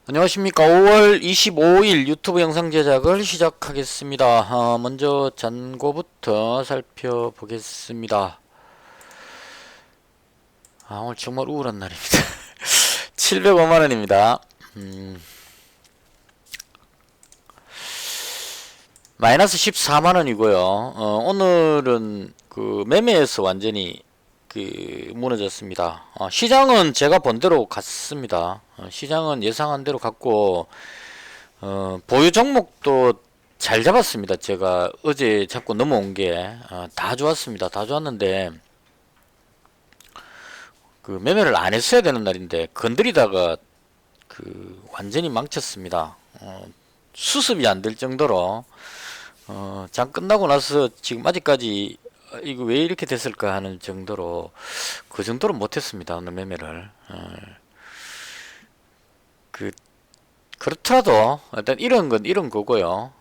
안녕하십니까. 5월 25일 유튜브 영상 제작을 시작하겠습니다. 먼저 잔고부터 살펴보겠습니다. 오늘 정말 우울한 날입니다. 705만원입니다. 마이너스 14만원이고요. 오늘은 그 매매에서 완전히 무너졌습니다. 시장은 제가 본 대로 갔습니다. 시장은 예상한 대로 갔고, 보유 종목도 잘 잡았습니다. 제가 어제 잡고 넘어온 게, 다 좋았습니다. 다 좋았는데, 그 매매를 안 했어야 되는 날인데, 건드리다가 완전히 망쳤습니다. 수습이 안 될 정도로, 장 끝나고 나서 지금 아직까지 이거 왜 이렇게 됐을까 하는 정도로 그 정도로 못했습니다. 오늘 매매를. 그렇더라도 일단 이런 건 이런 거고요.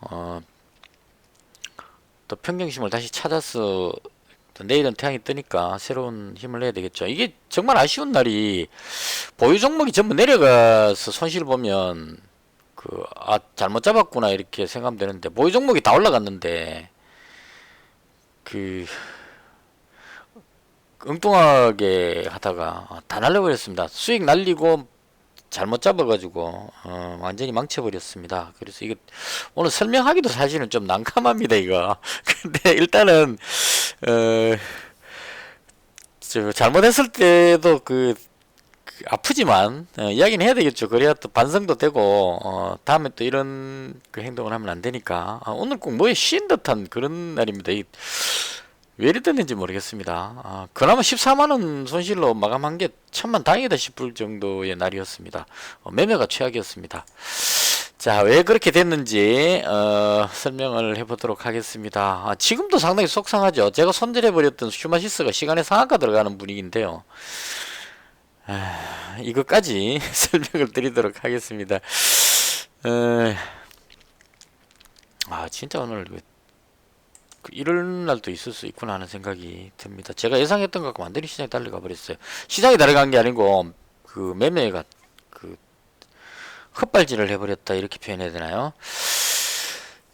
또 평정심을 다시 찾아서 또 내일은 태양이 뜨니까 새로운 힘을 내야 되겠죠. 이게 정말 아쉬운 날이 보유 종목이 전부 내려가서 손실 보면 잘못 잡았구나 이렇게 생각하면 되는데 보유 종목이 다 올라갔는데 엉뚱하게 하다가 다 날려버렸습니다. 수익 날리고 잘못 잡아가지고 완전히 망쳐버렸습니다. 그래서 이게 오늘 설명하기도 사실은 좀 난감합니다 이거. 근데 일단은 잘못했을 때도 아프지만 이야기는 해야 되겠죠. 그래야 또 반성도 되고 다음에 또 이런 행동을 하면 안 되니까 오늘 꼭 뭐에 쉰 듯한 그런 날입니다. 왜 이랬는지 모르겠습니다. 그나마 14만원 손실로 마감한 게 천만 다행이다 싶을 정도의 날이었습니다. 매매가 최악이었습니다. 자, 왜 그렇게 됐는지 설명을 해보도록 하겠습니다. 지금도 상당히 속상하죠. 제가 손절해버렸던 휴마시스가 시간에 상한가 들어가는 분위기인데요. 이것까지 설명을 드리도록 하겠습니다. 진짜 오늘 이럴 날도 있을 수 있구나 하는 생각이 듭니다. 제가 예상했던 것과 완전히 시장이 달려가 버렸어요. 시장이 달려간 게 아니고 매매가 헛발질을 해버렸다 이렇게 표현해야 되나요?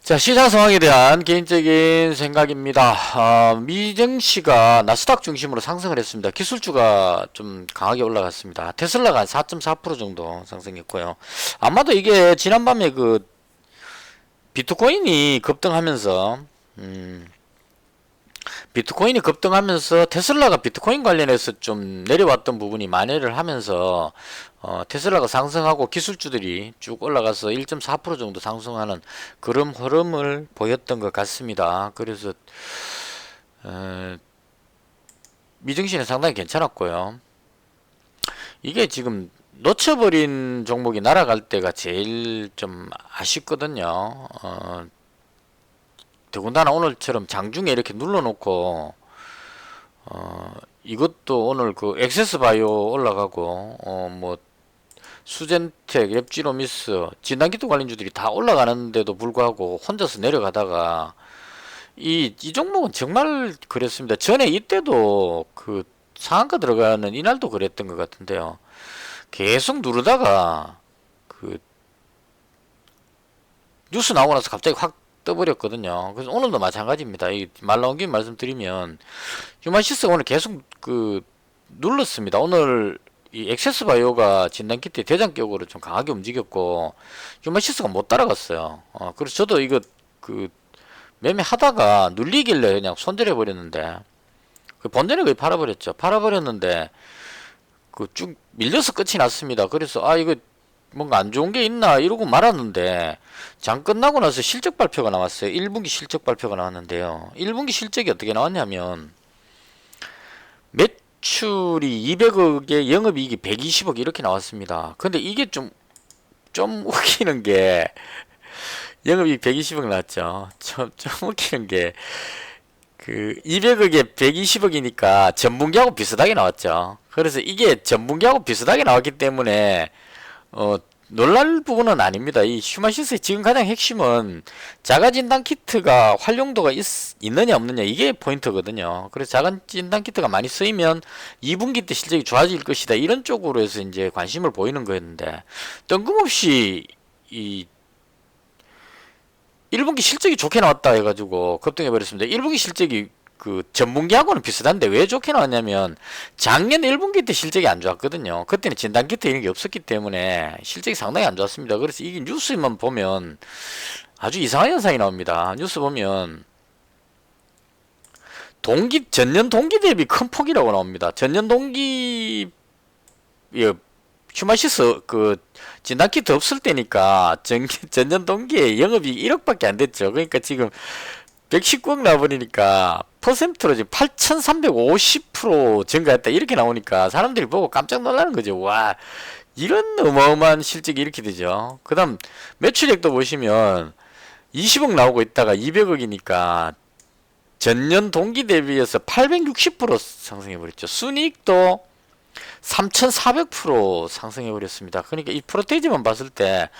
자, 시장 상황에 대한 개인적인 생각입니다. 미증시가 나스닥 중심으로 상승을 했습니다. 기술주가 좀 강하게 올라갔습니다. 테슬라가 한 4.4% 정도 상승했고요. 아마도 이게 지난밤에 비트코인이 급등하면서 테슬라가 비트코인 관련해서 좀 내려왔던 부분이 만회를 하면서 테슬라가 상승하고 기술주들이 쭉 올라가서 1.4% 정도 상승하는 그런 흐름을 보였던 것 같습니다. 그래서 미증시는 상당히 괜찮았고요. 이게 지금 놓쳐버린 종목이 날아갈 때가 제일 좀 아쉽거든요. 더군다나 오늘처럼 장중에 이렇게 눌러놓고 이것도 오늘 엑세스바이오 올라가고 수젠텍, 랩지로미스, 진단키트 관련주들이 다 올라가는데도 불구하고 혼자서 내려가다가 이 종목은 정말 그랬습니다. 전에 이때도 상한가 들어가는 이날도 그랬던 것 같은데요. 계속 누르다가 뉴스 나오고 나서 갑자기 확 떠버렸거든요. 그래서 오늘도 마찬가지입니다. 말 나온 김에 말씀드리면 휴마시스가 오늘 계속 눌렀습니다. 오늘 이 액세스바이오가 진단키트의 대장격으로 좀 강하게 움직였고 휴마시스가 못 따라갔어요. 그래서 저도 이거 매매하다가 눌리길래 그냥 손절해 버렸는데 본전에 거의 팔아버렸죠. 팔아버렸는데 쭉 밀려서 끝이 났습니다. 그래서 이거 뭔가 안 좋은 게 있나 이러고 말았는데 장 끝나고 나서 실적 발표가 나왔어요. 1분기 실적 발표가 나왔는데요. 1분기 실적이 어떻게 나왔냐면 매출이 200억에 영업이익이 120억 이렇게 나왔습니다. 근데 이게 좀 웃기는 게 영업이익 120억 나왔죠. 좀 웃기는 게 200억에 120억이니까 전분기하고 비슷하게 나왔죠. 그래서 이게 전분기하고 비슷하게 나왔기 때문에 놀랄 부분은 아닙니다. 이 휴마시스의 지금 가장 핵심은 자가진단 키트가 활용도가 있느냐 없느냐 이게 포인트거든요. 그래서 자가진단 키트가 많이 쓰이면 2분기 때 실적이 좋아질 것이다 이런 쪽으로 해서 이제 관심을 보이는 거였는데 뜬금없이 이 1분기 실적이 좋게 나왔다 해가지고 급등해버렸습니다. 1분기 실적이 그 전분기하고는 비슷한데 왜 좋게 나왔냐면 작년 1분기 때 실적이 안 좋았거든요. 그때는 진단키트 이런 게 없었기 때문에 실적이 상당히 안 좋았습니다. 그래서 이게 뉴스만 보면 아주 이상한 현상이 나옵니다. 뉴스 보면 전년 동기 대비 큰 폭이라고 나옵니다. 전년 동기 휴마시스 그 진단키트 없을 때니까 전년 동기에 영업이 1억밖에 안 됐죠. 그러니까 지금 119억 나와버리니까 퍼센트로 지금 8,350% 증가했다 이렇게 나오니까 사람들이 보고 깜짝 놀라는 거죠. 와, 이런 어마어마한 실적이 이렇게 되죠. 그 다음 매출액도 보시면 20억 나오고 있다가 200억이니까 전년 동기 대비해서 860% 상승해버렸죠. 순이익도 3,400% 상승해버렸습니다. 그러니까 이 프로테이지만 봤을 때,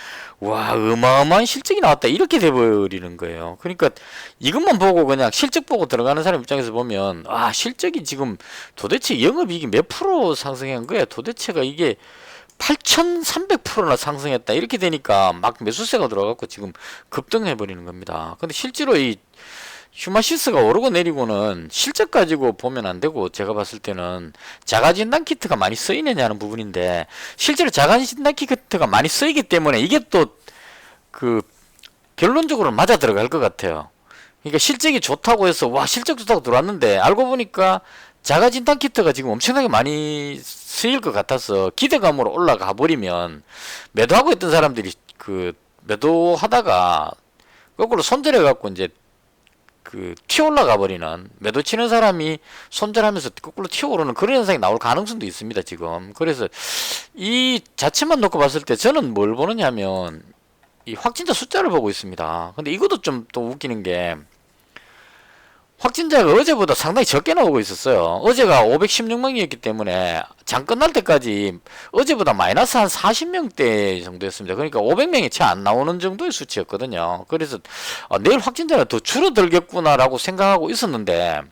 와, 어마어마한 실적이 나왔다. 이렇게 돼버리는 거예요. 그러니까 이것만 보고 그냥 실적 보고 들어가는 사람 입장에서 보면, 아, 실적이 지금 도대체 영업이익이 몇 프로 상승한 거야? 도대체가 이게 8,300%나 상승했다. 이렇게 되니까 막 매수세가 들어가고 지금 급등해버리는 겁니다. 근데 실제로 이 휴마시스가 오르고 내리고는 실적 가지고 보면 안 되고 제가 봤을 때는 자가진단 키트가 많이 쓰이느냐는 부분인데 실제로 자가진단 키트가 많이 쓰이기 때문에 이게 또 그 결론적으로 맞아 들어갈 것 같아요. 그러니까 실적이 좋다고 해서 와 실적 좋다고 들어왔는데 알고 보니까 자가진단 키트가 지금 엄청나게 많이 쓰일 것 같아서 기대감으로 올라가 버리면 매도하고 있던 사람들이 그 매도하다가 거꾸로 손절해 갖고 이제 그 튀어 올라가 버리는 매도 치는 사람이 손절하면서 거꾸로 튀어 오르는 그런 현상이 나올 가능성도 있습니다 지금. 그래서 이 자체만 놓고 봤을 때 저는 뭘 보느냐면 이 확진자 숫자를 보고 있습니다. 근데 이것도 좀 또 웃기는 게 확진자가 어제보다 상당히 적게 나오고 있었어요. 어제가 516명이었기 때문에 장 끝날 때까지 어제보다 마이너스 한 40명대 정도였습니다. 그러니까 500명이 채 안 나오는 정도의 수치였거든요. 그래서 내일 확진자가 더 줄어들겠구나라고 생각하고 있었는데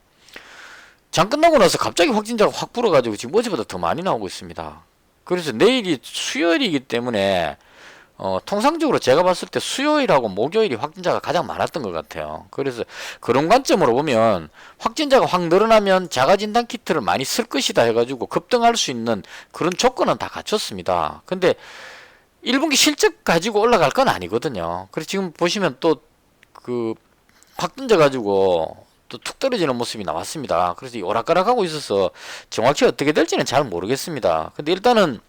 장 끝나고 나서 갑자기 확진자가 확 불어가지고 지금 어제보다 더 많이 나오고 있습니다. 그래서 내일이 수요일이기 때문에 통상적으로 제가 봤을 때 수요일하고 목요일이 확진자가 가장 많았던 것 같아요. 그래서 그런 관점으로 보면 확진자가 확 늘어나면 자가진단 키트를 많이 쓸 것이다 해가지고 급등할 수 있는 그런 조건은 다 갖췄습니다. 근데 1분기 실적 가지고 올라갈 건 아니거든요. 그래서 지금 보시면 또 그 확진자 가지고 또 툭 떨어지는 모습이 나왔습니다. 그래서 이 오락가락하고 있어서 정확히 어떻게 될지는 잘 모르겠습니다. 근데 일단은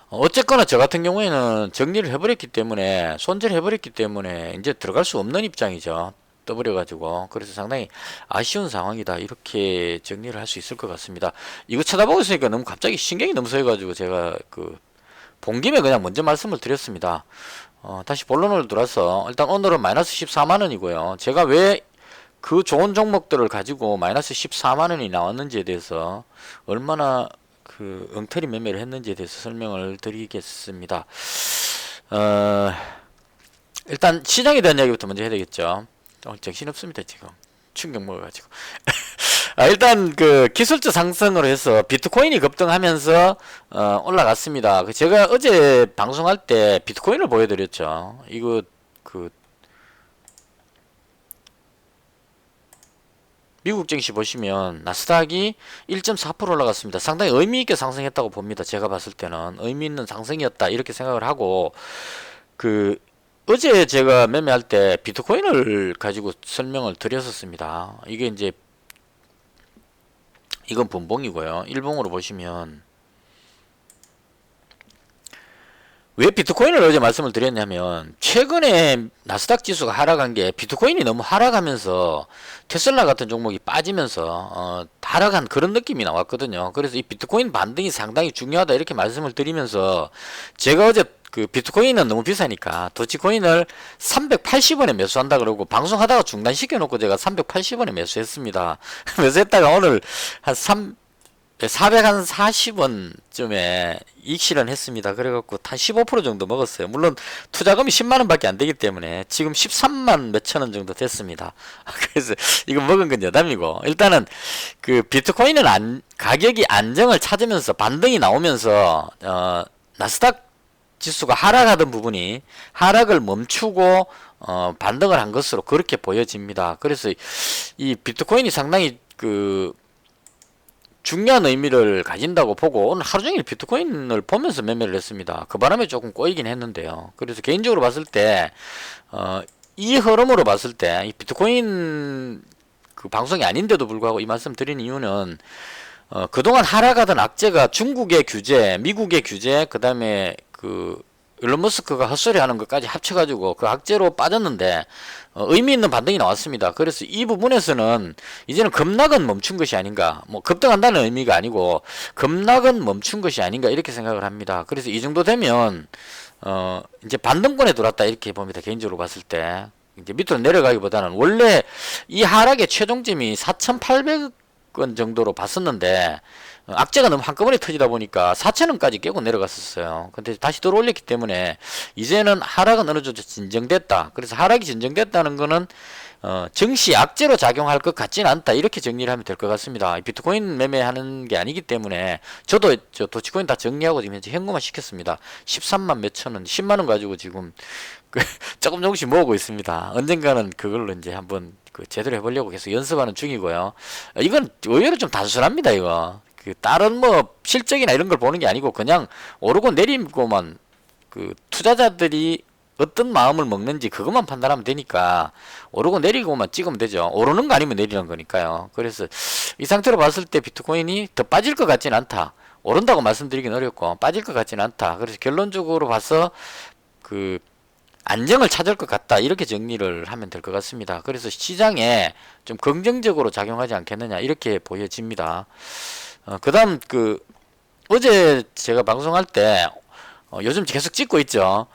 어쨌거나 저 같은 경우에는 정리를 해버렸기 때문에 손절해버렸기 때문에 이제 들어갈 수 없는 입장이죠. 떠버려가지고 그래서 상당히 아쉬운 상황이다 이렇게 정리를 할 수 있을 것 같습니다. 이거 쳐다보고 있으니까 너무 갑자기 신경이 너무 쓰여가지고 제가 그 본 김에 그냥 먼저 말씀을 드렸습니다. 다시 본론으로 들어와서 일단 오늘은 마이너스 14만원이고요 제가 왜 그 좋은 종목들을 가지고 마이너스 14만원이 나왔는지에 대해서 얼마나 그 엉터리 매매를 했는지에 대해서 설명을 드리겠습니다. 일단 시장에 대한 이야기부터 먼저 해야 되겠죠. 정신없습니다 지금 충격 먹어가지고. 일단 그 기술적 상승으로 해서 비트코인이 급등하면서 올라갔습니다. 제가 어제 방송할 때 비트코인을 보여드렸죠. 이거 그 미국 증시 보시면 나스닥이 1.4% 올라갔습니다. 상당히 의미있게 상승했다고 봅니다. 제가 봤을 때는 의미있는 상승이었다 이렇게 생각을 하고 그 어제 제가 매매할 때 비트코인을 가지고 설명을 드렸었습니다. 이게 이제 이건 분봉이고요. 일봉으로 보시면 왜 비트코인을 어제 말씀을 드렸냐면 최근에 나스닥 지수가 하락한 게 비트코인이 너무 하락하면서 테슬라 같은 종목이 빠지면서 하락한 그런 느낌이 나왔거든요. 그래서 이 비트코인 반등이 상당히 중요하다 이렇게 말씀을 드리면서 제가 어제 그 비트코인은 너무 비싸니까 도치코인을 380원에 매수한다 그러고 방송하다가 중단시켜 놓고 제가 380원에 매수했습니다. 매수했다가 오늘 한 440원쯤에 이익 실현했습니다. 그래갖고 한 15% 정도 먹었어요. 물론 투자금이 10만원 밖에 안 되기 때문에 지금 13만 몇천 원 정도 됐습니다. 그래서 이거 먹은 건 여담이고, 일단은 그 비트코인은 가격이 안정을 찾으면서 반등이 나오면서 나스닥 지수가 하락하던 부분이 하락을 멈추고 반등을 한 것으로 그렇게 보여집니다. 그래서 이 비트코인이 상당히 그 중요한 의미를 가진다고 보고 오늘 하루 종일 비트코인을 보면서 매매를 했습니다. 그 바람에 조금 꼬이긴 했는데요. 그래서 개인적으로 봤을 때 이 흐름으로 봤을 때 이 비트코인 그 방송이 아닌데도 불구하고 이 말씀 드린 이유는 그동안 하락하던 악재가 중국의 규제, 미국의 규제, 그 다음에 그 일론 머스크가 헛소리 하는 것까지 합쳐가지고 그 악재로 빠졌는데 의미 있는 반등이 나왔습니다. 그래서 이 부분에서는 이제는 급락은 멈춘 것이 아닌가, 뭐 급등한다는 의미가 아니고 급락은 멈춘 것이 아닌가 이렇게 생각을 합니다. 그래서 이 정도 되면 이제 반등권에 들어왔다 이렇게 봅니다. 개인적으로 봤을 때 이제 밑으로 내려가기보다는 원래 이 하락의 최종점이 4,800원 정도로 봤었는데 악재가 너무 한꺼번에 터지다 보니까 4,000원까지 깨고 내려갔었어요. 근데 다시 들어올렸기 때문에 이제는 하락은 어느 정도 진정됐다. 그래서 하락이 진정됐다는 거는 증시 악재로 작용할 것 같지는 않다. 이렇게 정리를 하면 될 것 같습니다. 비트코인 매매하는 게 아니기 때문에 저도 도치코인 다 정리하고 지금 현재 현금화 시켰습니다. 13만 몇천 원, 10만 원 가지고 지금 조금 조금씩 모으고 있습니다. 언젠가는 그걸로 이제 한번 제대로 해보려고 계속 연습하는 중이고요. 이건 의외로 좀 단순합니다. 이거 그 다른 뭐 실적이나 이런 걸 보는 게 아니고 그냥 오르고 내리고만 그 투자자들이 어떤 마음을 먹는지 그것만 판단하면 되니까 오르고 내리고만 찍으면 되죠. 오르는 거 아니면 내리는 거니까요. 그래서 이 상태로 봤을 때 비트코인이 더 빠질 것 같지는 않다. 오른다고 말씀드리긴 어렵고 빠질 것 같지는 않다. 그래서 결론적으로 봐서 그 안정을 찾을 것 같다. 이렇게 정리를 하면 될 것 같습니다. 그래서 시장에 좀 긍정적으로 작용하지 않겠느냐 이렇게 보여집니다. 그 다음 어제 제가 방송할 때 요즘 계속 찍고 있죠.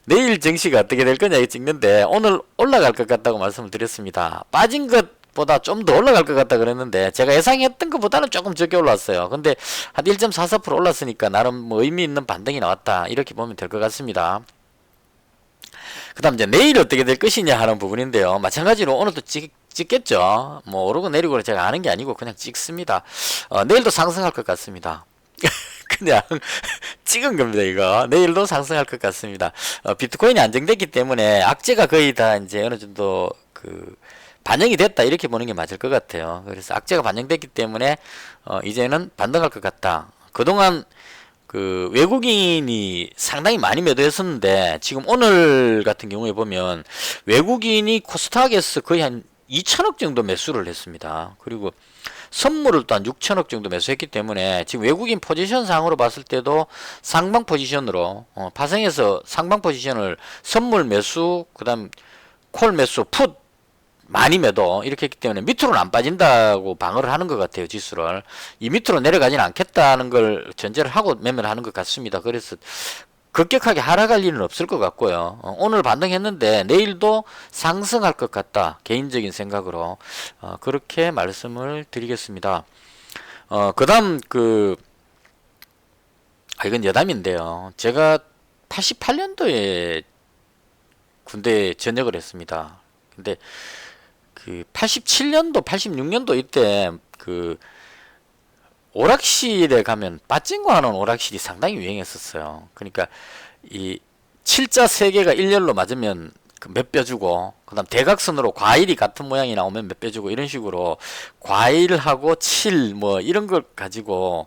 내일 증시가 어떻게 될 거냐 찍는데 오늘 올라갈 것 같다고 말씀을 드렸습니다. 빠진 것보다 좀 더 올라갈 것 같다 그랬는데 제가 예상했던 것보다는 조금 적게 올랐어요. 근데 한 1.44% 올랐으니까 나름 뭐 의미 있는 반등이 나왔다 이렇게 보면 될 것 같습니다. 그 다음 이제 내일 어떻게 될 것이냐 하는 부분인데요. 마찬가지로 오늘도 찍겠죠. 뭐 오르고 내리고 제가 아는 게 아니고 그냥 찍습니다. 내일도 상승할 것 같습니다. 그냥 찍은 겁니다. 이거 내일도 상승할 것 같습니다. 비트코인이 안정됐기 때문에 악재가 거의 다 이제 어느 정도 반영이 됐다 이렇게 보는 게 맞을 것 같아요. 그래서 악재가 반영됐기 때문에 이제는 반등할 것 같다. 그동안 외국인이 상당히 많이 매도했었는데 지금 오늘 같은 경우에 보면 외국인이 코스닥에서 거의 한 2천억 정도 매수를 했습니다. 그리고 선물을 또 한 6천억 정도 매수했기 때문에 지금 외국인 포지션 상으로 봤을 때도 상방 포지션으로 파생해서 상방 포지션을 선물 매수, 그 다음 콜 매수, 풋 많이 매도 이렇게 했기 때문에 밑으로는 안 빠진다고 방어를 하는 것 같아요. 지수를 이 밑으로 내려가지는 않겠다는 걸 전제를 하고 매매를 하는 것 같습니다. 그래서 급격하게 하락할 일은 없을 것 같고요. 오늘 반등했는데 내일도 상승할 것 같다. 개인적인 생각으로 그렇게 말씀을 드리겠습니다. 그 다음 이건 여담인데요. 제가 88년도에 군대에 전역을 했습니다. 근데 87년도, 86년도 이때 오락실에 가면 빠찡거 하는 오락실이 상당히 유행했었어요. 그러니까 이 7자 3개가 일렬로 맞으면 몇 뼈 주고, 그 다음 대각선으로 과일이 같은 모양이 나오면 몇 뼈 주고, 이런 식으로 과일하고 7 뭐 이런 걸 가지고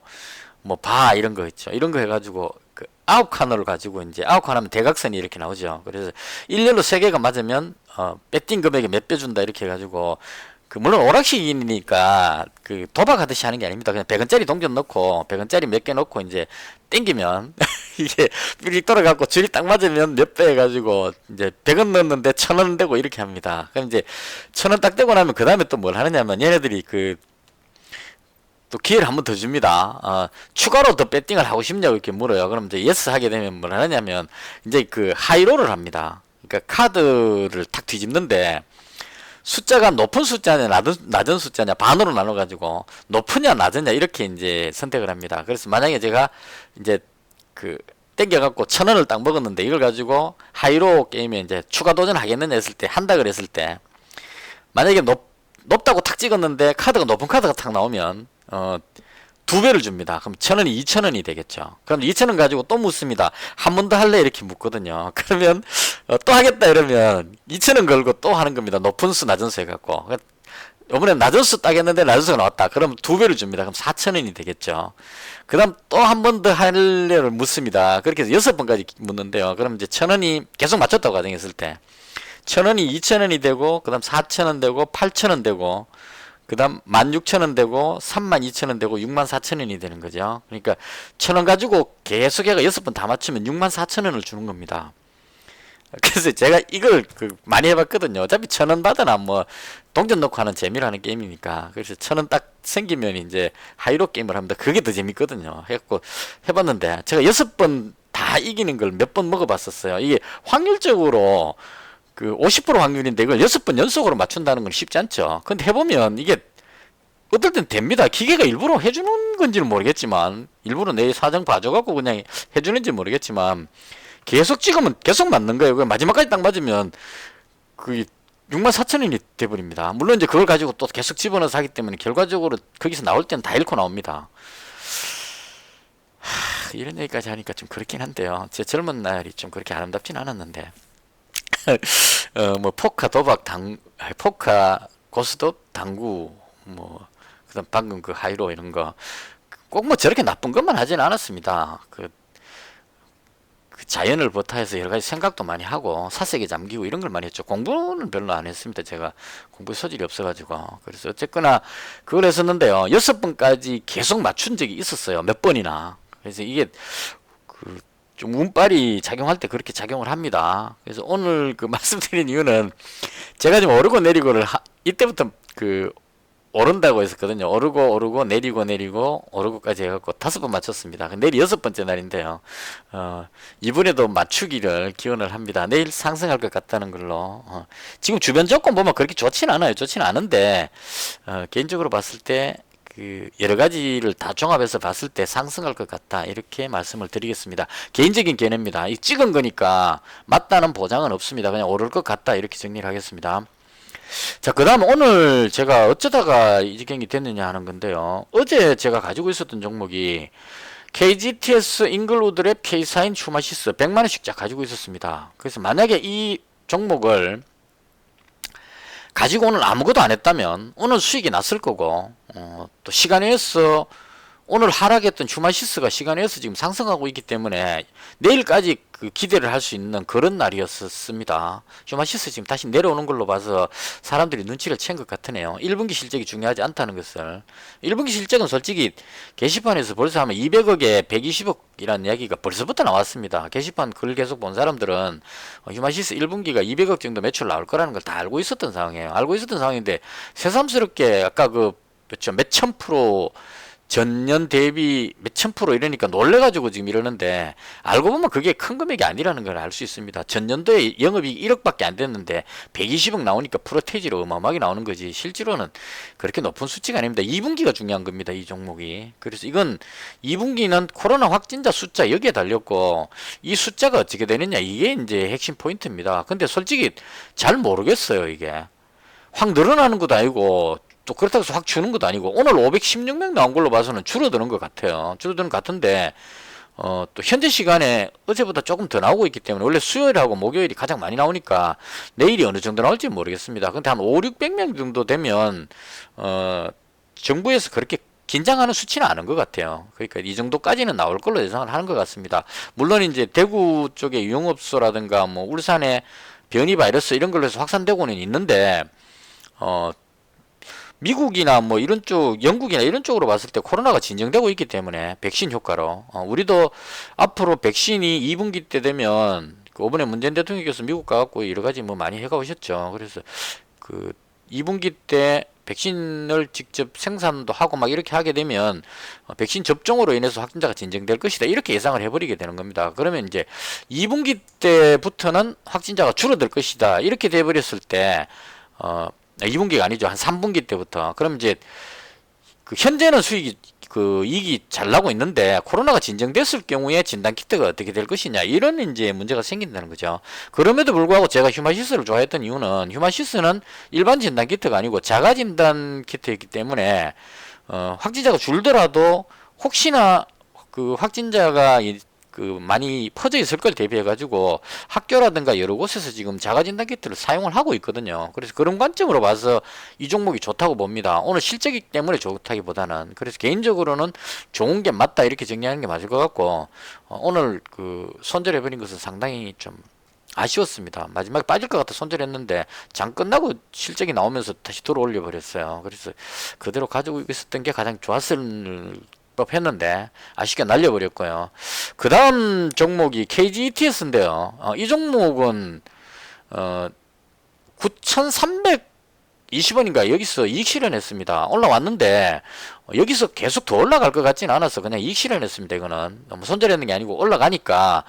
뭐 바 이런 거 있죠. 이런 거 해가지고 9칸을 가지고 이제 9칸 하면 대각선이 이렇게 나오죠. 그래서 일렬로 3개가 맞으면 배팅 금액에 몇 배 준다 이렇게 해가지고 물론 오락실이니까 도박하듯이 하는 게 아닙니다. 그냥 100원짜리 동전 넣고 100원짜리 몇 개 넣고 이제 땡기면 이게 삐릭 돌아가고 줄이 딱 맞으면 몇 배 해가지고 이제 100원 넣었는데 1000원 되고 이렇게 합니다. 그럼 이제 1000원 딱 되고 나면 그 다음에 또 뭘 하느냐면 얘네들이 또 기회를 한 번 더 줍니다. 추가로 더 배팅을 하고 싶냐고 이렇게 물어요. 그럼 이제 예스 하게 되면 뭘 하느냐면 이제 하이롤을 합니다. 그러니까 카드를 탁 뒤집는데 숫자가 높은 숫자냐 낮은 숫자냐 반으로 나눠 가지고 높으냐 낮으냐 이렇게 이제 선택을 합니다. 그래서 만약에 제가 이제 그 땡겨 갖고 1,000원을 딱 먹었는데 이걸 가지고 하이로 게임에 이제 추가 도전하겠느냐 했을 때 한다 그랬을 때 만약에 높다고 탁 찍었는데 카드가 높은 카드가 탁 나오면 2배를 줍니다. 그럼 1,000원이 2,000원이 되겠죠. 그럼 2,000원 가지고 또 묻습니다. 한 번 더 할래? 이렇게 묻거든요. 그러면 또 하겠다 이러면 2,000원 걸고 또 하는 겁니다. 높은 수 낮은 수 해갖고. 이번엔 낮은 수 따겠는데 낮은 수가 나왔다. 그럼 2배를 줍니다. 그럼 4,000원이 되겠죠. 그 다음 또 한 번 더 할래를 묻습니다. 그렇게 해서 6번까지 묻는데요. 그럼 이제 1,000원이 계속 맞췄다고 가정했을 때 1,000원이 2,000원이 되고 그 다음 4,000원 되고 8,000원 되고 그 다음 16,000원 되고 32,000원 되고 64,000원이 되는 거죠. 그러니까 1,000원 가지고 계속 해가 6번 다 맞추면 64,000원을 주는 겁니다. 그래서 제가 이걸 많이 해봤거든요. 어차피 1,000원 받으나 뭐 동전 넣고 하는 재미라는 게임이니까. 그래서 1,000원 딱 생기면 이제 하이로 게임을 합니다. 그게 더 재밌거든요. 해갖고 해봤는데 제가 6번 다 이기는 걸 몇 번 먹어봤었어요. 이게 확률적으로 50% 확률인데 이걸 6번 연속으로 맞춘다는 건 쉽지 않죠. 근데 해보면 이게 어떨 땐 됩니다. 기계가 일부러 해주는 건지는 모르겠지만 일부러 내 사정 봐줘갖고 그냥 해주는지 모르겠지만 계속 찍으면 계속 맞는 거예요. 마지막까지 딱 맞으면 64,000원이 돼버립니다. 물론 이제 그걸 가지고 또 계속 집어넣어서 하기 때문에 결과적으로 거기서 나올 때는 다 잃고 나옵니다. 이런 얘기까지 하니까 좀 그렇긴 한데요. 제 젊은 날이 좀 그렇게 아름답진 않았는데 뭐 포카 도박 포카 고스톱 당구 그다음 방금 그 하이로 이런 거 꼭 뭐 저렇게 나쁜 것만 하지는 않았습니다. 그 자연을 버타해서 여러 가지 생각도 많이 하고 사색에 잠기고 이런 걸 많이 했죠. 공부는 별로 안 했습니다. 제가 공부 소질이 없어가지고. 그래서 어쨌거나 그걸 했었는데요. 6번까지 계속 맞춘 적이 있었어요. 몇 번이나. 그래서 이게 좀 운빨이 작용할 때 그렇게 작용을 합니다. 그래서 오늘 말씀드린 이유는 제가 지금 오르고 내리고를 이때부터 오른다고 했었거든요. 오르고 내리고 오르고까지 해갖고 5번 맞췄습니다. 내일 6번째 날인데요. 이번에도 맞추기를 기원을 합니다. 내일 상승할 것 같다는 걸로. 지금 주변 조건 보면 그렇게 좋진 않아요. 좋진 않은데 개인적으로 봤을 때 여러 가지를 다 종합해서 봤을 때 상승할 것 같다 이렇게 말씀을 드리겠습니다. 개인적인 견해입니다. 이 찍은 거니까 맞다는 보장은 없습니다. 그냥 오를 것 같다 이렇게 정리를 하겠습니다. 자, 그 다음 오늘 제가 어쩌다가 이 지경이 됐느냐 하는 건데요. 어제 제가 가지고 있었던 종목이 KGTS 잉글우드의 K사인 휴마시스 100만원씩 쫙 가지고 있었습니다. 그래서 만약에 이 종목을 가지고 오늘 아무것도 안 했다면 오늘 수익이 났을 거고 또 시간에서 오늘 하락했던 휴마시스가 시간에서 지금 상승하고 있기 때문에 내일까지 기대를 할 수 있는 그런 날이었습니다. 휴마시스 지금 다시 내려오는 걸로 봐서 사람들이 눈치를 챈 것 같으네요. 1분기 실적이 중요하지 않다는 것을. 1분기 실적은 솔직히 게시판에서 벌써 하면 200억에 120억이라는 이야기가 벌써부터 나왔습니다. 게시판 글 계속 본 사람들은 휴마시스 1분기가 200억 정도 매출 나올 거라는 걸 다 알고 있었던 상황이에요. 알고 있었던 상황인데 새삼스럽게 아까 몇천 프로 전년 대비 몇천 프로 이러니까 놀래가지고 지금 이러는데 알고 보면 그게 큰 금액이 아니라는 걸 알 수 있습니다. 전년도에 영업이익 1억밖에 안 됐는데 120억 나오니까 프로테이지로 어마어마하게 나오는 거지 실제로는 그렇게 높은 수치가 아닙니다. 2분기가 중요한 겁니다. 이 종목이. 그래서 이건 2분기는 코로나 확진자 숫자 여기에 달렸고 이 숫자가 어떻게 되느냐 이게 이제 핵심 포인트입니다. 근데 솔직히 잘 모르겠어요. 이게 확 늘어나는 것도 아니고 또 그렇다고 해서 확 주는 것도 아니고 오늘 516명 나온 걸로 봐서는 줄어드는 것 같아요. 줄어드는 것 같은데 또 현재 시간에 어제보다 조금 더 나오고 있기 때문에 원래 수요일하고 목요일이 가장 많이 나오니까 내일이 어느 정도 나올지 모르겠습니다. 근데 한 5,600명 정도 되면 정부에서 그렇게 긴장하는 수치는 않은 것 같아요. 그러니까 이 정도까지는 나올 걸로 예상을 하는 것 같습니다. 물론 이제 대구 쪽에 유흥업소라든가 뭐 울산에 변이 바이러스 이런 걸로 해서 확산되고는 있는데 미국이나 뭐 이런 쪽, 영국이나 이런 쪽으로 봤을 때 코로나가 진정되고 있기 때문에 백신 효과로 우리도 앞으로 백신이 2분기 때 되면 이번에 문재인 대통령께서 미국 가갖고 여러 가지 뭐 많이 해가 오셨죠. 그래서 2분기 때 백신을 직접 생산도 하고 막 이렇게 하게 되면 백신 접종으로 인해서 확진자가 진정될 것이다 이렇게 예상을 해버리게 되는 겁니다. 그러면 이제 2분기 때부터는 확진자가 줄어들 것이다 이렇게 돼버렸을 때 2분기가 아니죠. 한 3분기 때부터. 그럼 이제 그 현재는 수익이 그 이익이 잘 나고 있는데 코로나가 진정됐을 경우에 진단키트가 어떻게 될 것이냐 이런 이제 문제가 생긴다는 거죠. 그럼에도 불구하고 제가 휴마시스를 좋아했던 이유는 휴마시스는 일반 진단키트가 아니고 자가 진단키트였기 때문에 확진자가 줄더라도 혹시나 그 확진자가 그 많이 퍼져 있을 걸 대비해 가지고 학교라든가 여러 곳에서 지금 자가진단 키트를 사용을 하고 있거든요. 그래서 그런 관점으로 봐서 이 종목이 좋다고 봅니다. 오늘 실적이기 때문에 좋다기보다는 그래서 개인적으로는 좋은 게 맞다 이렇게 정리하는 게 맞을 것 같고 오늘 그 손절해 버린 것은 상당히 좀 아쉬웠습니다. 마지막에 빠질 것 같아 손절했는데 장 끝나고 실적이 나오면서 다시 들어올려 버렸어요. 그래서 그대로 가지고 있었던 게 가장 좋았을 했는데 아쉽게 날려버렸고요. 그 다음 종목이 KGETS인데요. 이 종목은 9,320원인가 여기서 이익 실현했습니다. 올라왔는데 여기서 계속 더 올라갈 것 같지는 않아서 그냥 이익 실현했습니다. 이거는 너무 손절했는 게 아니고 올라가니까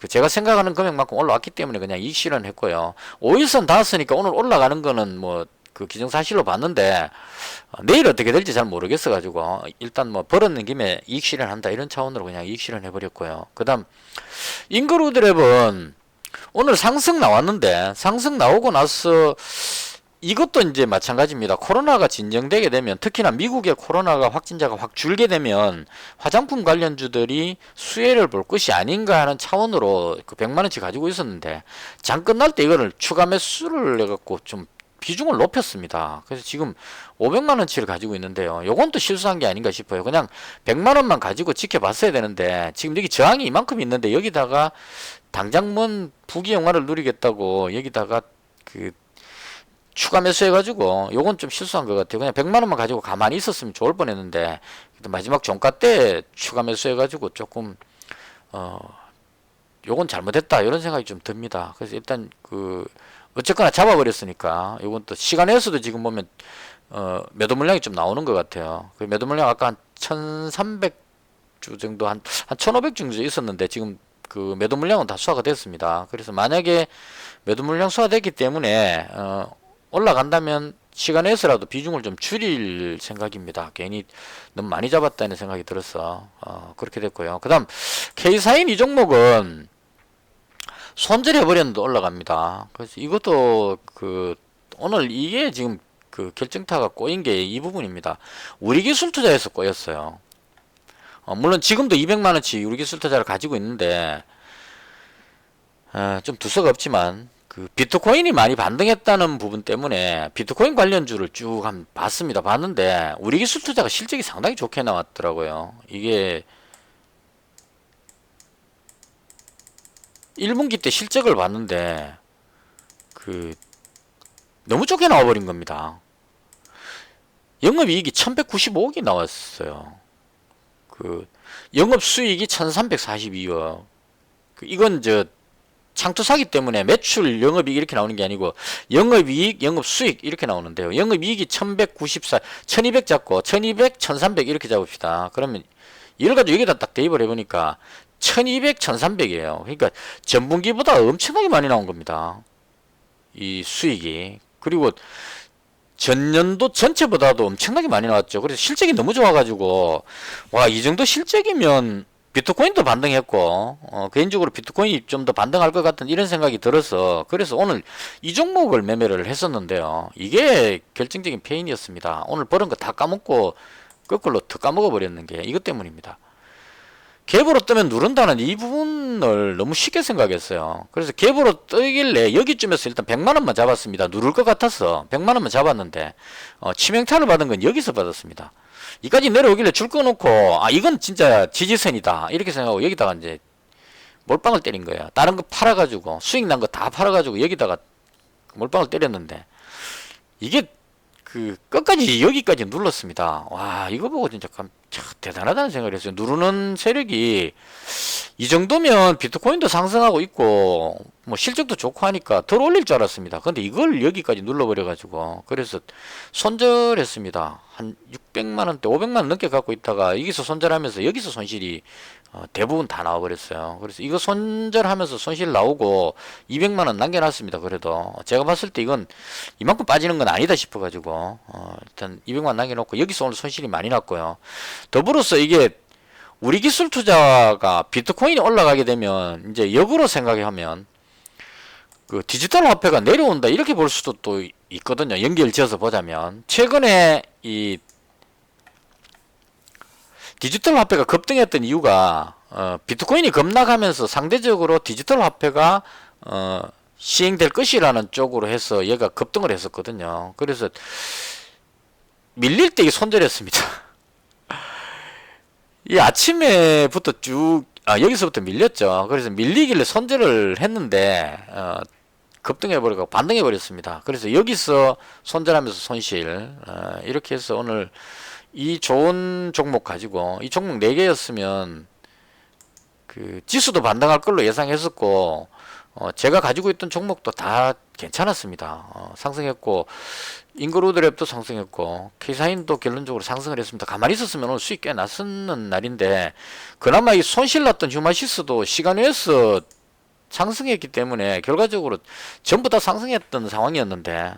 제가 생각하는 금액만큼 올라왔기 때문에 그냥 이익 실현했고요. 5일선 닿았으니까 오늘 올라가는 거는 뭐 그 기정사실로 봤는데 내일 어떻게 될지 잘 모르겠어 가지고 일단 뭐 벌었는 김에 이익 실현한다 이런 차원으로 그냥 이익 실현해 버렸고요. 그 다음 인그루드랩은 오늘 상승 나왔는데 상승 나오고 나서 이것도 이제 마찬가지입니다. 코로나가 진정되게 되면 특히나 미국의 코로나가 확진자가 확 줄게 되면 화장품 관련주들이 수혜를 볼 것이 아닌가 하는 차원으로 그 100만원치 가지고 있었는데 장 끝날 때 이거를 추가 매수를 해갖고 좀 비중을 높였습니다. 그래서 지금 500만원치를 가지고 있는데요. 요건 또 실수한 게 아닌가 싶어요. 그냥 100만원만 가지고 지켜봤어야 되는데 지금 여기 저항이 이만큼 있는데 여기다가 당장 뭔 부귀영화를 누리겠다고 여기다가 그 추가 매수해가지고 요건 좀 실수한 것 같아요. 그냥 100만원만 가지고 가만히 있었으면 좋을 뻔했는데 마지막 종가 때 추가 매수해가지고 조금 요건 잘못했다 이런 생각이 좀 듭니다. 그래서 일단 그 어쨌거나 잡아버렸으니까 이건 또 시간에서도 지금 보면 매도 물량이 좀 나오는 것 같아요. 그 매도 물량 아까 한 1300주 정도 한 1500주 정도 있었는데 지금 그 매도 물량은 다 수화가 됐습니다. 그래서 만약에 매도 물량 수화됐기 때문에 올라간다면 시간에서라도 비중을 좀 줄일 생각입니다. 괜히 너무 많이 잡았다는 생각이 들어서 그렇게 됐고요. 그 다음 K사인 이 종목은 손절해버렸는데 올라갑니다. 그래서 이것도 그 오늘 이게 지금 그 결정타가 꼬인 게 이 부분입니다. 우리기술투자에서 꼬였어요. 물론 지금도 200만원치 우리기술투자를 가지고 있는데 좀 두서가 없지만 그 비트코인이 많이 반등했다는 부분 때문에 비트코인 관련주를 쭉 한번 봤습니다. 봤는데 우리기술투자가 실적이 상당히 좋게 나왔더라고요. 이게 1분기 때 실적을 봤는데 그 너무 좋게 나와버린 겁니다. 영업이익이 1195억이 나왔어요. 그 영업수익이 1342억. 이건 저 창투 사기 때문에 매출 영업이익 이렇게 나오는 게 아니고 영업이익 영업수익 이렇게 나오는데요. 영업이익이 1194 1200 잡고 1200 1300 이렇게 잡읍시다. 그러면 이걸 가지고 여기다 딱 대입을 해보니까 1200, 1300이에요. 그러니까 전분기보다 엄청나게 많이 나온 겁니다. 이 수익이. 그리고 전년도 전체보다도 엄청나게 많이 나왔죠. 그래서 실적이 너무 좋아가지고 와, 이 정도 실적이면 비트코인도 반등했고 개인적으로 비트코인이 좀 더 반등할 것 같은 이런 생각이 들어서 그래서 오늘 이 종목을 매매를 했었는데요. 이게 결정적인 페인이었습니다. 오늘 버는 거 다 까먹고 거꾸로 더 까먹어 버렸는 게 이것 때문입니다. 갭으로 뜨면 누른다는 이 부분을 너무 쉽게 생각했어요. 그래서 갭으로 뜨길래 여기쯤에서 일단 100만원만 잡았습니다. 누를 것 같아서 100만원만 잡았는데 치명타를 받은 건 여기서 받았습니다. 이까지 내려오길래 줄 꺼놓고 이건 진짜 지지선이다 이렇게 생각하고 여기다가 이제 몰빵을 때린 거예요. 다른 거 팔아가지고 수익 난 거 다 팔아가지고 여기다가 몰빵을 때렸는데 이게 그 끝까지 여기까지 눌렀습니다. 와, 이거 보고 진짜 대단하다는 생각을 했어요. 누르는 세력이 이 정도면 비트코인도 상승하고 있고 뭐 실적도 좋고 하니까 덜 올릴 줄 알았습니다. 근데 이걸 여기까지 눌러버려 가지고 그래서 손절했습니다. 한 600만 원대 500만 원 넘게 갖고 있다가 여기서 손절하면서 여기서 손실이 대부분 다 나와버렸어요. 그래서 이거 손절하면서 손실 나오고 200만 원 남겨놨습니다. 그래도 제가 봤을 때 이건 이만큼 빠지는 건 아니다 싶어가지고 일단 200만 원 남겨놓고 여기서 오늘 손실이 많이 났고요. 더불어서 이게 우리 기술 투자가 비트코인이 올라가게 되면 이제 역으로 생각하면 그 디지털 화폐가 내려온다 이렇게 볼 수도 또 있거든요. 연결지어서 보자면 최근에 이 디지털 화폐가 급등했던 이유가 비트코인이 급락하면서 상대적으로 디지털 화폐가 시행될 것이라는 쪽으로 해서 얘가 급등을 했었거든요. 그래서 밀릴 때 손절했습니다. 이 아침에부터 쭉 여기서부터 밀렸죠. 그래서 밀리길래 손절을 했는데 급등해버리고 반등해버렸습니다. 그래서 여기서 손절하면서 손실 이렇게 해서 오늘 이 좋은 종목 가지고 이 종목 4개였으면 그 지수도 반등할 걸로 예상했었고 제가 가지고 있던 종목도 다 괜찮았습니다. 상승했고 인그루드랩도 상승했고 K사인도 결론적으로 상승을 했습니다. 가만히 있었으면 오늘 수익 꽤 났었는 날인데 그나마 이 손실 났던 휴마시스도 시간 외에서 상승했기 때문에 결과적으로 전부 다 상승했던 상황이었는데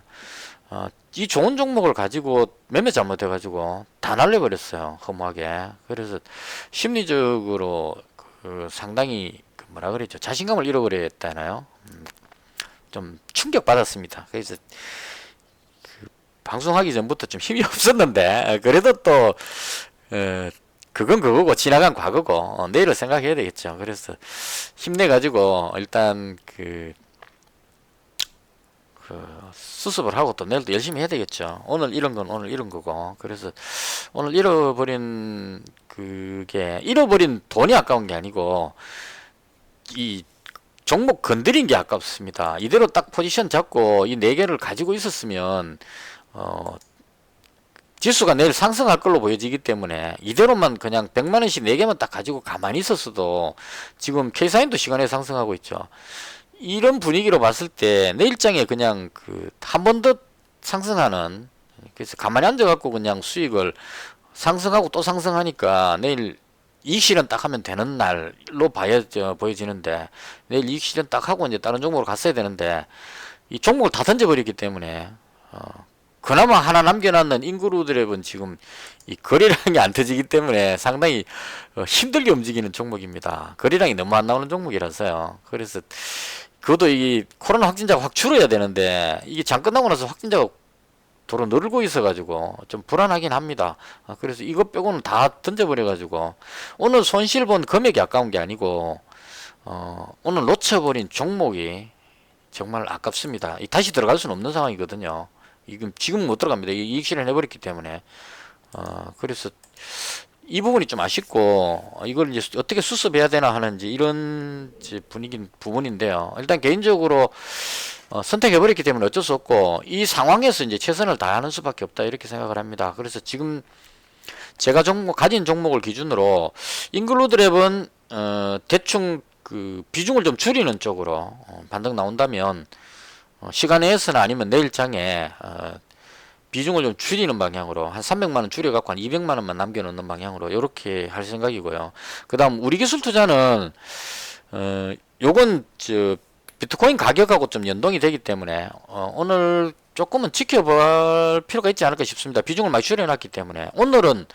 이 좋은 종목을 가지고 매매 잘못해가지고 다 날려버렸어요. 허무하게. 그래서 심리적으로 상당히 뭐라 그랬죠, 자신감을 잃어버렸다나요? 좀 충격 받았습니다. 그래서 방송하기 전부터 좀 힘이 없었는데 그래도 또 그건 그거고 지나간 과거고 내일을 생각해야 되겠죠. 그래서 힘내가지고 일단 수습을 하고 또 내일도 열심히 해야 되겠죠. 오늘 이런 건 오늘 이런 거고. 그래서 오늘 잃어버린 돈이 아까운 게 아니고 이 종목 건드린 게 아깝습니다. 이대로 딱 포지션 잡고 이 4개를 가지고 있었으면 지수가 내일 상승할 걸로 보여지기 때문에 이대로만 그냥 100만원씩 4개만 딱 가지고 가만히 있었어도 지금 K사인도 시간에 상승하고 있죠. 이런 분위기로 봤을 때 내일장에 그냥 한 번 더 상승하는, 그래서 가만히 앉아갖고 그냥 수익을 상승하고 또 상승하니까 내일 이익 실현 딱 하면 되는 날로 보여지는데 내일 이익 실현 딱 하고 이제 다른 종목으로 갔어야 되는데 이 종목을 다 던져버렸기 때문에 그나마 하나 남겨놨는 인그루드랩은 지금 이 거래량이 안 터지기 때문에 상당히 힘들게 움직이는 종목입니다. 거래량이 너무 안 나오는 종목이라서요. 그래서 그것도 이 코로나 확진자가 확 줄어야 되는데 이게 장 끝나고 나서 확진자가 도로 늘고 있어가지고 좀 불안하긴 합니다. 그래서 이거 빼고는 다 던져버려가지고 오늘 손실 본 금액이 아까운 게 아니고 오늘 놓쳐버린 종목이 정말 아깝습니다. 다시 들어갈 수는 없는 상황이거든요. 지금 못 들어갑니다. 이익 실현 해버렸기 때문에. 그래서 이 부분이 좀 아쉽고 이걸 이제 어떻게 수습해야 되나 하는지 이런 부분인데요. 일단 개인적으로 선택해버렸기 때문에 어쩔 수 없고 이 상황에서 이제 최선을 다하는 수밖에 없다 이렇게 생각을 합니다. 그래서 지금 제가 가진 종목을 기준으로 인글루드랩은 대충 비중을 좀 줄이는 쪽으로 반등 나온다면 시간 내에서나 아니면 내일장에 비중을 좀 줄이는 방향으로 한 300만원 줄여갖고 한 200만원만 남겨놓는 방향으로 이렇게 할 생각이고요. 그 다음 우리 기술 투자는 요건 비트코인 가격하고 좀 연동이 되기 때문에 오늘 조금은 지켜볼 필요가 있지 않을까 싶습니다. 비중을 많이 줄여놨기 때문에 오늘은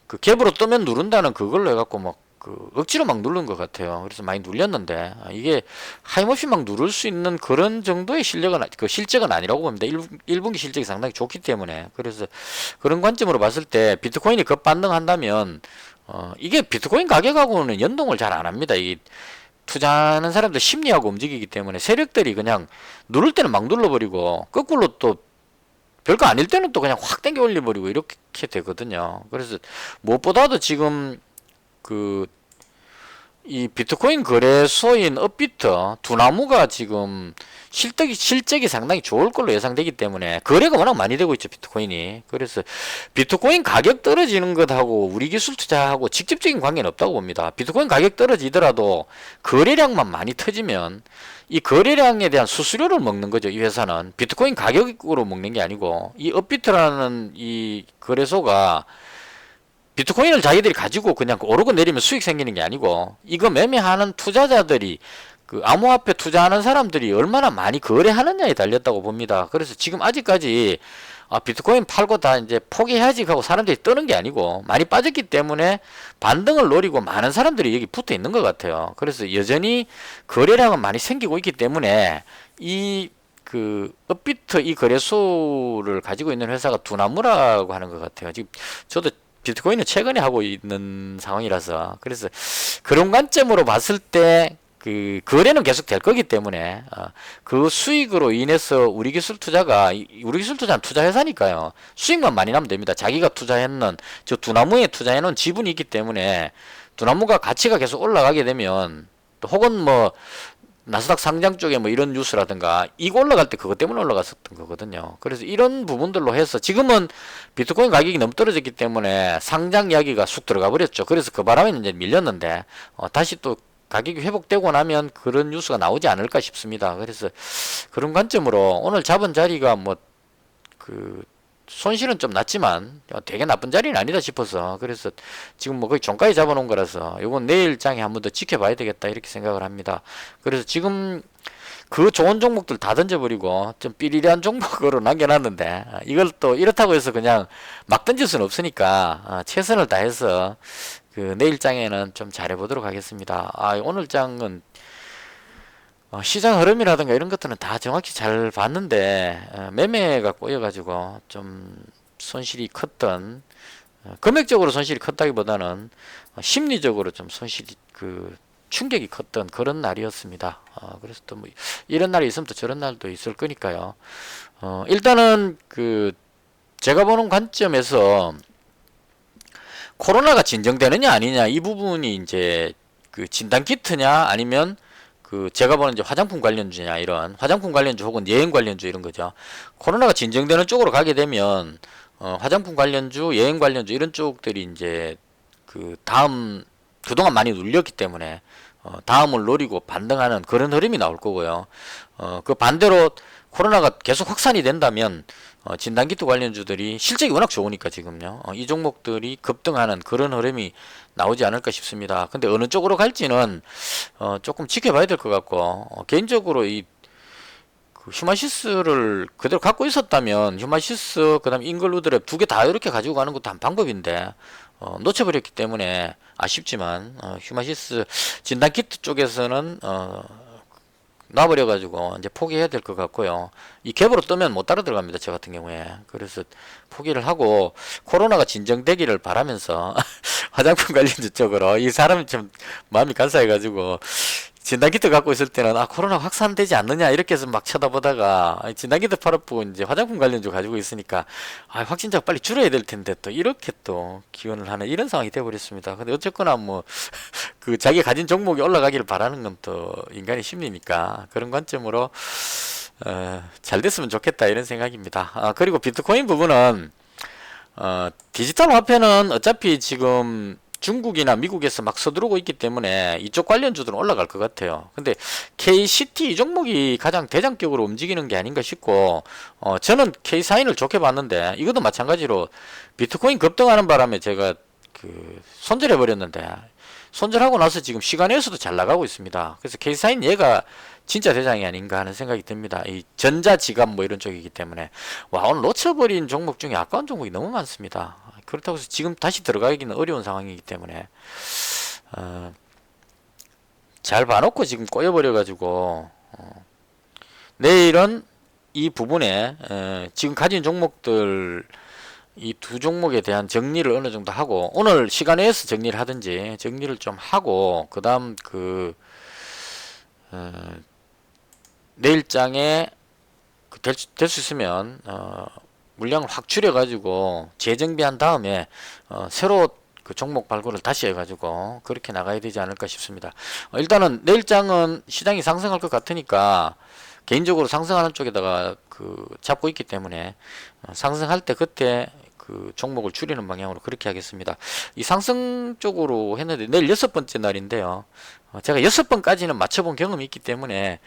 갭으로 뜨면 누른다는 그걸로 해갖고 억지로 막 누른 것 같아요. 그래서 많이 눌렸는데 이게 하염없이 막 누를 수 있는 그런 정도의 실적은 아니라고 봅니다. 1분기 실적이 상당히 좋기 때문에. 그래서 그런 관점으로 봤을 때 비트코인이 급반등한다면 이게 비트코인 가격하고는 연동을 잘 안 합니다. 이게 투자하는 사람들 심리하고 움직이기 때문에 세력들이 그냥 누를 때는 막 눌러버리고 거꾸로 또 별거 아닐 때는 또 그냥 확 당겨 올려버리고 이렇게 되거든요. 그래서 무엇보다도 지금 이 비트코인 거래소인 업비트 두나무가 지금 실적이 상당히 좋을 걸로 예상되기 때문에 거래가 워낙 많이 되고 있죠, 비트코인이. 그래서 비트코인 가격 떨어지는 것하고 우리 기술 투자하고 직접적인 관계는 없다고 봅니다. 비트코인 가격 떨어지더라도 거래량만 많이 터지면 이 거래량에 대한 수수료를 먹는 거죠. 이 회사는 비트코인 가격으로 먹는 게 아니고, 이 업비트라는 이 거래소가 비트코인을 자기들이 가지고 그냥 오르고 내리면 수익 생기는 게 아니고, 이거 매매하는 투자자들이, 그 암호화폐 투자하는 사람들이 얼마나 많이 거래하느냐에 달렸다고 봅니다. 그래서 지금 아직까지 비트코인 팔고 다 이제 포기해야지 하고 사람들이 뜨는 게 아니고, 많이 빠졌기 때문에 반등을 노리고 많은 사람들이 여기 붙어 있는 것 같아요. 그래서 여전히 거래량은 많이 생기고 있기 때문에 이 그 업비트 이 거래소를 가지고 있는 회사가 두나무라고 하는 것 같아요. 지금 저도 비트코인은 최근에 하고 있는 상황이라서, 그래서 그런 관점으로 봤을 때 그 거래는 계속 될 거기 때문에 그 수익으로 인해서 우리 기술 투자가, 우리 기술 투자는 투자 회사니까요, 수익만 많이 나면 됩니다. 자기가 투자했는, 저 두나무에 투자해놓은 지분이 있기 때문에 두나무가 가치가 계속 올라가게 되면, 또 혹은 뭐 나스닥 상장 쪽에 뭐 이런 뉴스라든가, 이거 올라갈 때 그것 때문에 올라갔었던 거거든요. 그래서 이런 부분들로 해서 지금은 비트코인 가격이 너무 떨어졌기 때문에 상장 이야기가 쑥 들어가 버렸죠. 그래서 그 바람에 이제 밀렸는데 다시 또 가격이 회복되고 나면 그런 뉴스가 나오지 않을까 싶습니다. 그래서 그런 관점으로 오늘 잡은 자리가 뭐 그 손실은 좀 났지만 되게 나쁜 자리는 아니다 싶어서, 그래서 지금 뭐 거의 종가에 잡아놓은 거라서 이건 내일 장에 한 번 더 지켜봐야 되겠다 이렇게 생각을 합니다. 그래서 지금 그 좋은 종목들 다 던져버리고 좀 삐리리한 종목으로 남겨놨는데, 이걸 또 이렇다고 해서 그냥 막 던질 수는 없으니까 최선을 다해서 그 내일 장에는 좀 잘해보도록 하겠습니다. 오늘 장은 시장 흐름이라든가 이런 것들은 다 정확히 잘 봤는데 매매가 꼬여가지고 좀 손실이 컸던, 금액적으로 손실이 컸다기보다는 심리적으로 좀 손실이, 그 충격이 컸던 그런 날이었습니다. 그래서 또 뭐 이런 날이 있으면 또 저런 날도 있을 거니까요. 일단은 그 제가 보는 관점에서 코로나가 진정되느냐 아니냐, 이 부분이 이제 그 진단 키트냐 아니면 그 제가 보는 이제 화장품 관련주냐, 이런 화장품 관련주 혹은 여행 관련주 이런 거죠. 코로나가 진정되는 쪽으로 가게 되면 화장품 관련주, 여행 관련주 이런 쪽들이 이제 그 다음, 그동안 많이 눌렸기 때문에 다음을 노리고 반등하는 그런 흐름이 나올 거고요. 그 반대로 코로나가 계속 확산이 된다면 진단키트 관련주들이 실적이 워낙 좋으니까 지금요, 이 종목들이 급등하는 그런 흐름이 나오지 않을까 싶습니다. 근데 어느 쪽으로 갈지는 조금 지켜봐야 될 것 같고, 개인적으로 이 그 휴마시스를 그대로 갖고 있었다면 휴마시스 그다음 잉글루드랩 두 개 다 이렇게 가지고 가는 것도 한 방법인데 놓쳐버렸기 때문에 아쉽지만 휴마시스 진단키트 쪽에서는 놔버려가지고 이제 포기해야 될 것 같고요. 이 갭으로 뜨면 못 따라 들어갑니다, 저 같은 경우에. 그래서 포기를 하고 코로나가 진정되기를 바라면서 화장품 관련주 쪽으로, 이 사람이 좀 마음이 간사해가지고 진단키트 갖고 있을 때는 코로나 확산되지 않느냐 이렇게 해서 막 쳐다보다가 진단키트 팔았고 이제 화장품 관련주 가지고 있으니까 확진자가 빨리 줄어야 될 텐데 또 이렇게 또 기원을 하는 이런 상황이 되어버렸습니다. 근데 어쨌거나 뭐 그 자기 가진 종목이 올라가기를 바라는 건 또 인간의 심리니까 그런 관점으로 잘 됐으면 좋겠다 이런 생각입니다. 그리고 비트코인 부분은 디지털 화폐는 어차피 지금 중국이나 미국에서 막 서두르고 있기 때문에 이쪽 관련주들은 올라갈 것 같아요. 근데 KCT 이 종목이 가장 대장격으로 움직이는 게 아닌가 싶고, 저는 K사인을 좋게 봤는데 이것도 마찬가지로 비트코인 급등하는 바람에 제가 그 손절해 버렸는데, 손절하고 나서 지금 시간에서도 잘 나가고 있습니다. 그래서 K사인 얘가 진짜 대장이 아닌가 하는 생각이 듭니다. 이 전자지갑 뭐 이런 쪽이기 때문에. 오늘 놓쳐버린 종목 중에 아까운 종목이 너무 많습니다. 그렇다고 해서 지금 다시 들어가기는 어려운 상황이기 때문에 잘 봐놓고 지금 꼬여버려가지고 내일은 이 부분에 지금 가진 종목들, 이 두 종목에 대한 정리를 어느 정도 하고, 오늘 시간 내에서 정리를 하든지 정리를 좀 하고, 그 다음 내일장에 될 수 있으면 물량을 확 줄여가지고 재정비한 다음에 새로 그 종목 발굴을 다시 해가지고 그렇게 나가야 되지 않을까 싶습니다. 일단은 내일장은 시장이 상승할 것 같으니까 개인적으로 상승하는 쪽에다가 그 잡고 있기 때문에 상승할 때 그때 그 종목을 줄이는 방향으로 그렇게 하겠습니다. 이 상승 쪽으로 했는데 내일 6번째 날인데요. 제가 6번까지는 맞춰본 경험이 있기 때문에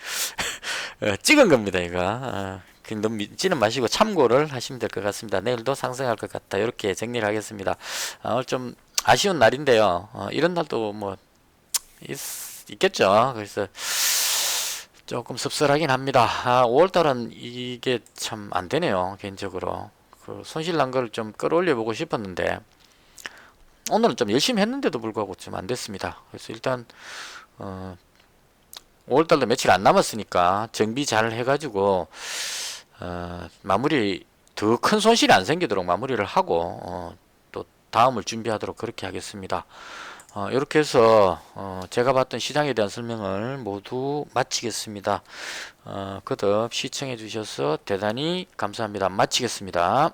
찍은 겁니다, 이거. 너무 믿지는 마시고 참고를 하시면 될 것 같습니다. 내일도 상승할 것 같다. 이렇게 정리를 하겠습니다. 오늘 좀 아쉬운 날인데요. 이런 날도 뭐 있겠죠. 그래서 조금 씁쓸하긴 합니다. 5월달은 이게 참 안되네요. 개인적으로 그 손실 난 걸 좀 끌어올려 보고 싶었는데 오늘은 좀 열심히 했는데도 불구하고 좀 안됐습니다. 그래서 일단 5월달도 며칠 안 남았으니까 정비 잘 해가지고 마무리 더 큰 손실이 안 생기도록 마무리를 하고 또 다음을 준비하도록 그렇게 하겠습니다. 이렇게 해서 제가 봤던 시장에 대한 설명을 모두 마치겠습니다. 거듭 시청해 주셔서 대단히 감사합니다. 마치겠습니다.